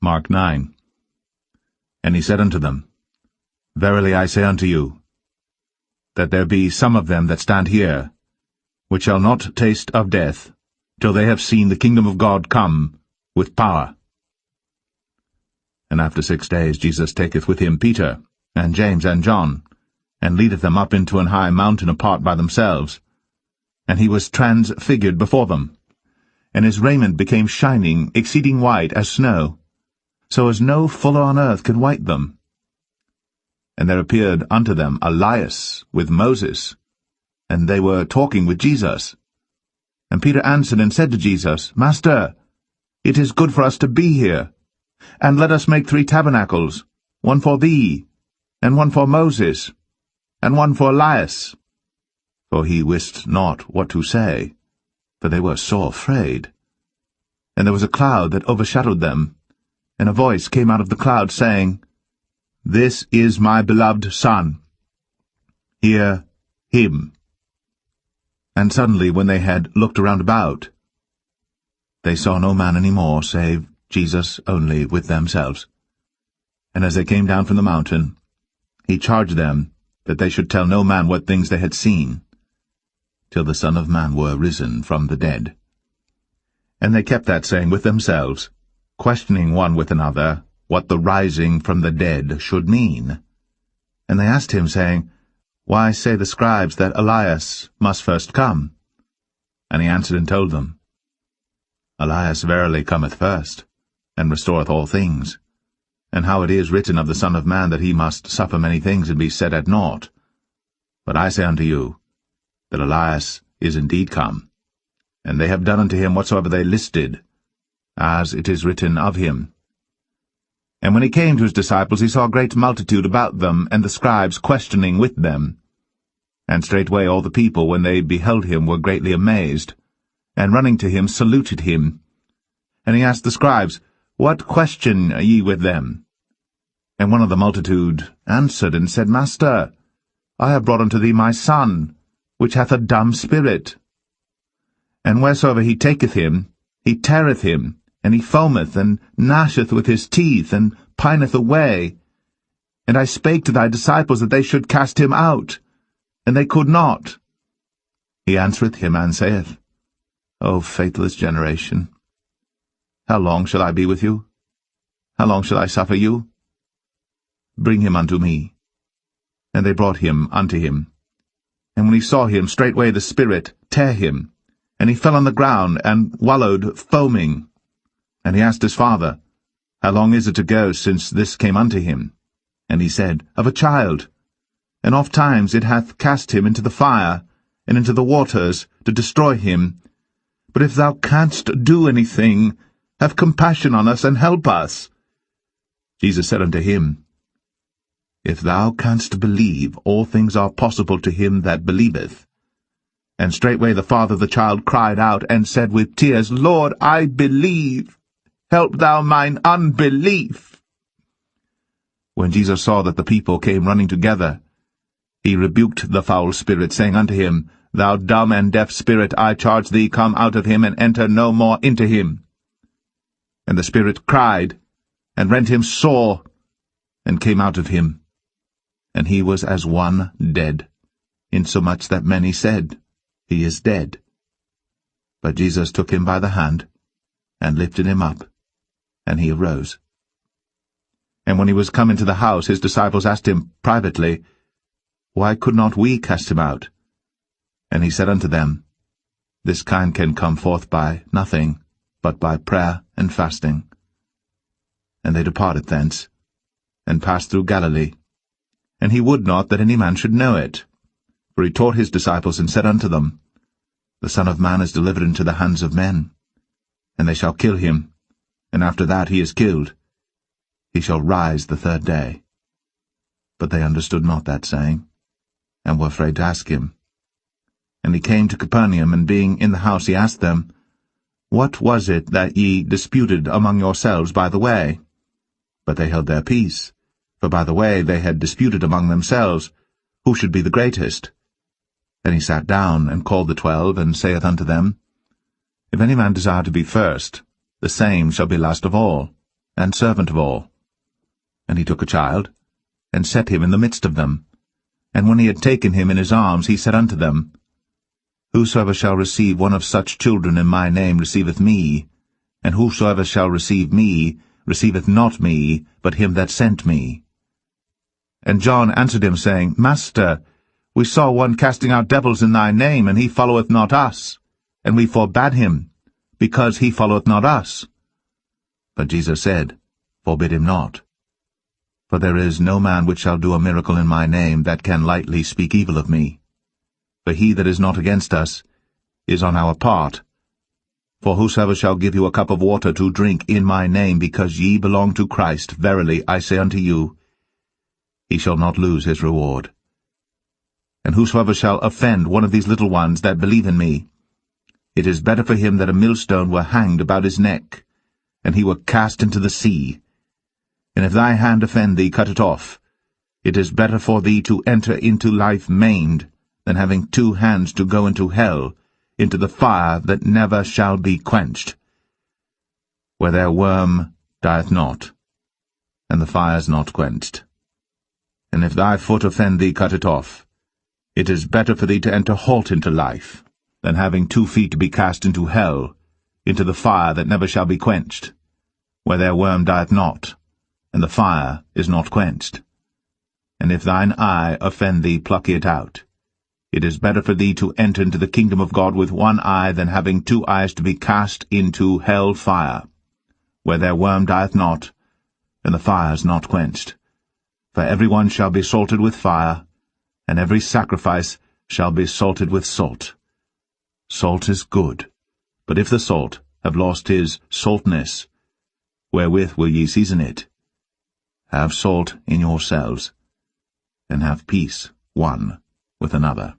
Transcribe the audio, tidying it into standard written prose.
Mark 9. And he said unto them, Verily I say unto you, that there be some of them that stand here, which shall not taste of death, till they have seen the kingdom of God come with power. And after 6 days Jesus taketh with him Peter, and James, and John, and leadeth them up into an high mountain apart by themselves. And he was transfigured before them, and his raiment became shining, exceeding white as snow, so as no fuller on earth could white them. And there appeared unto them Elias with Moses, and they were talking with Jesus. And Peter answered and said to Jesus, Master, it is good for us to be here. And let us make 3 tabernacles, one for thee, and one for Moses, and one for Elias. For he wist not what to say, for they were sore afraid. And there was a cloud that overshadowed them, and a voice came out of the cloud, saying, This is my beloved Son. Hear him. And suddenly, when they had looked around about, they saw no man any more, save Jesus only with themselves. And as they came down from the mountain, he charged them that they should tell no man what things they had seen, till the Son of Man were risen from the dead. And they kept that saying with themselves, questioning one with another what the rising from the dead should mean. And they asked him, saying, Why say the scribes that Elias must first come? And he answered and told them, Elias verily cometh first, and restoreth all things. And how it is written of the Son of Man that he must suffer many things and be set at naught. But I say unto you, that Elias is indeed come, and they have done unto him whatsoever they listed, as it is written of him. And when he came to his disciples, he saw a great multitude about them, and the scribes questioning with them. And straightway all the people, when they beheld him, were greatly amazed, and running to him saluted him. And he asked the scribes, What question ye with them? And one of the multitude answered and said, Master, I have brought unto thee my son, which hath a dumb spirit. And wheresoever he taketh him, he teareth him, and he foameth, and gnasheth with his teeth, and pineth away. And I spake to thy disciples that they should cast him out, and they could not. He answereth him, and saith, O faithless generation, how long shall I be with you? How long shall I suffer you? Bring him unto me. And they brought him unto him. And when he saw him, straightway the spirit tare him, and he fell on the ground, and wallowed foaming. And he asked his father, How long is it ago since this came unto him? And he said, Of a child. And oft times it hath cast him into the fire, and into the waters, to destroy him. But if thou canst do anything, have compassion on us, and help us. Jesus said unto him, If thou canst believe, all things are possible to him that believeth. And straightway the father of the child cried out, and said with tears, Lord, I believe. Help thou mine unbelief. When Jesus saw that the people came running together, he rebuked the foul spirit, saying unto him, Thou dumb and deaf spirit, I charge thee, come out of him, and enter no more into him. And the spirit cried, and rent him sore, and came out of him. And he was as one dead, insomuch that many said, He is dead. But Jesus took him by the hand, and lifted him up, and he arose. And when he was come into the house, his disciples asked him privately, Why could not we cast him out? And he said unto them, This kind can come forth by nothing, but by prayer and fasting. And they departed thence, and passed through Galilee. And he would not that any man should know it. For he taught his disciples, and said unto them, The Son of Man is delivered into the hands of men, and they shall kill him, and after that he is killed, he shall rise the 3rd day. But they understood not that saying, and were afraid to ask him. And he came to Capernaum, and being in the house he asked them, What was it that ye disputed among yourselves by the way? But they held their peace, for by the way they had disputed among themselves, who should be the greatest. Then he sat down, and called the 12, and saith unto them, If any man desire to be first, the same shall be last of all, and servant of all. And he took a child, and set him in the midst of them. And when he had taken him in his arms, he said unto them, Whosoever shall receive one of such children in my name receiveth me, and whosoever shall receive me receiveth not me, but him that sent me. And John answered him, saying, Master, we saw one casting out devils in thy name, and he followeth not us. And we forbade him, because he followeth not us. But Jesus said, Forbid him not. For there is no man which shall do a miracle in my name that can lightly speak evil of me. For he that is not against us is on our part. For whosoever shall give you a cup of water to drink in my name, because ye belong to Christ, verily I say unto you, he shall not lose his reward. And whosoever shall offend one of these little ones that believe in me, it is better for him that a millstone were hanged about his neck, and he were cast into the sea. And if thy hand offend thee, cut it off. It is better for thee to enter into life maimed, than having 2 hands to go into hell, into the fire that never shall be quenched, where their worm dieth not, and the fire is not quenched. And if thy foot offend thee, cut it off. It is better for thee to enter halt into life, than having 2 feet to be cast into hell, into the fire that never shall be quenched, where their worm dieth not, and the fire is not quenched. And if thine eye offend thee, pluck it out. It is better for thee to enter into the kingdom of God with 1 eye, than having 2 eyes to be cast into hell fire, where their worm dieth not, and the fire is not quenched. For every one shall be salted with fire, and every sacrifice shall be salted with salt. Salt is good, but if the salt have lost his saltness, wherewith will ye season it? Have salt in yourselves, and have peace one with another.